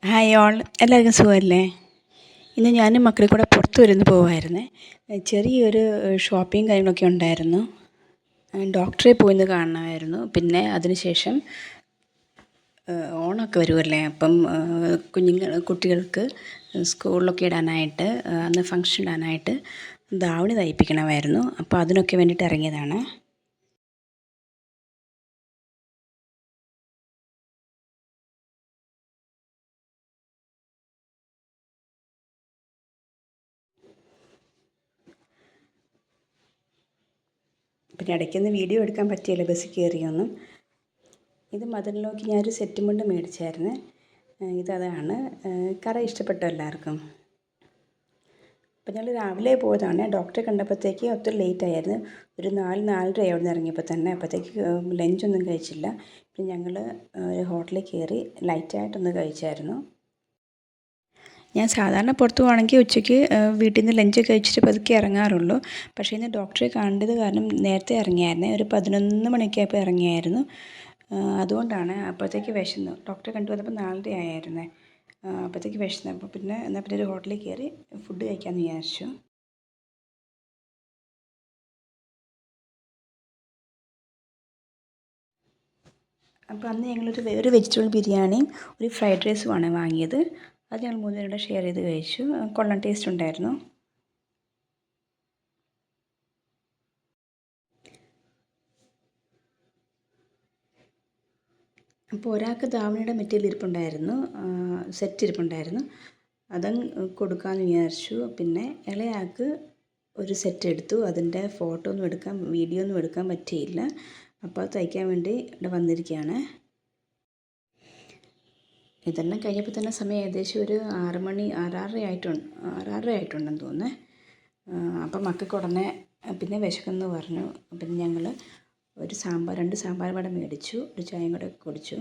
Hi all, എല്ലാവർക്കും സുഖമല്ലേ? ഇന്ന് ഞാനും മക്കളും കൂടെ പുറത്ത് വരുന്ന് പോവായിരുന്നേ. ചെറിയൊരു ഷോപ്പിംഗ് കാര്യങ്ങളൊക്കെ ഉണ്ടായിരുന്നു. ഡോക്ടറെ പോയിന്ന് കാണണമായിരുന്നു. പിന്നെ അതിനുശേഷം ഓണമൊക്കെ വരുമല്ലേ, അപ്പം കുട്ടികൾക്ക് സ്കൂളിലൊക്കെ ഇടാനായിട്ട്, അന്ന് ഫംഗ്ഷൻ ഇടാനായിട്ട് ധാവണി തയ്പ്പിക്കണമായിരുന്നു. അപ്പോൾ അതിനൊക്കെ വേണ്ടിയിട്ട് ഇറങ്ങിയതാണ്. പിന്നെ ഇടയ്ക്കൊന്ന് വീഡിയോ എടുക്കാൻ പറ്റിയില്ല, ബസ്സിൽ കയറിയൊന്നും. ഇത് മദറിലോക്ക് ഞാനൊരു സെറ്റ് മുണ്ട് മേടിച്ചായിരുന്നു. ഇതാണ്. കറ ഇഷ്ടപ്പെട്ടു എല്ലാവർക്കും. അപ്പോൾ ഞങ്ങൾ രാവിലെ പോയതാണ്. ഡോക്ടറെ കണ്ടപ്പോഴത്തേക്ക് ഒത്തിരി ലേറ്റ് ആയിരുന്നു. ഒരു 4-4:30 അവിടെ നിന്ന് ഇറങ്ങിയപ്പോൾ തന്നെ. അപ്പോഴത്തേക്ക് ലഞ്ചൊന്നും കഴിച്ചില്ല. പിന്നെ ഞങ്ങൾ ഒരു ഹോട്ടലിൽ കയറി ലൈറ്റായിട്ടൊന്ന് കഴിച്ചായിരുന്നു. ഞാൻ സാധാരണ പുറത്ത് പോവുകയാണെങ്കിൽ ഉച്ചയ്ക്ക് വീട്ടിൽ നിന്ന് ലഞ്ച് കഴിച്ചിട്ട് പതുക്കെ ഇറങ്ങാറുള്ളൂ. പക്ഷേ ഇന്ന് ഡോക്ടറെ കണ്ടത് കാരണം നേരത്തെ ഇറങ്ങിയായിരുന്നേ. ഒരു 11 മണിയൊക്കെ ആയപ്പോൾ ഇറങ്ങിയായിരുന്നു. അതുകൊണ്ടാണ്. അപ്പോഴത്തേക്ക് വിശന്നു. ഡോക്ടറെ കണ്ടു വന്നപ്പോൾ 4:30 ആയിരുന്നേ. അപ്പോഴത്തേക്ക് വിശന്നു. അപ്പോൾ പിന്നെ എന്നാൽ പിന്നെ ഒരു ഹോട്ടലിൽ കയറി ഫുഡ് കഴിക്കാമെന്ന് വിചാരിച്ചു. അപ്പോൾ അന്ന് ഞങ്ങളൊരു വെജിറ്റബിൾ ബിരിയാണിയും ഒരു ഫ്രൈഡ് റൈസുമാണ് വാങ്ങിയത്. അത് ഞങ്ങൾ 3 പേരും കൂടെ ഷെയർ ചെയ്ത് കഴിച്ചു. കൊള്ളാം, ടേസ്റ്റ് ഉണ്ടായിരുന്നു. അപ്പോൾ ഒരാൾക്ക് ധാവണിയുടെ മെറ്റീരിയൽ ഇരിപ്പുണ്ടായിരുന്നു, സെറ്റ് ഇരിപ്പുണ്ടായിരുന്നു. അതങ്ങ് കൊടുക്കാമെന്ന് വിചാരിച്ചു. പിന്നെ ഇളയാൾക്ക് ഒരു സെറ്റ് എടുത്തു. അതിൻ്റെ വീഡിയോ ഒന്നും എടുക്കാൻ പറ്റിയില്ല. അപ്പോൾ അത് തയ്ക്കാൻ വേണ്ടി ഇവിടെ വന്നിരിക്കുകയാണ്. ഇതെല്ലാം കഴിഞ്ഞപ്പോൾ തന്നെ സമയം ഏകദേശം ഒരു 6 മണി 6:30 ആയിട്ടുണ്ടെന്ന് തോന്നുന്നേ. അപ്പം മക്കൾക്ക് ഉടനെ പിന്നെ വിശക്കുമെന്ന് പറഞ്ഞു. പിന്നെ ഞങ്ങൾ ഒരു 2 സാമ്പാർ വട മേടിച്ചു. ഒരു ചായയും കൂടെ കുടിച്ചു.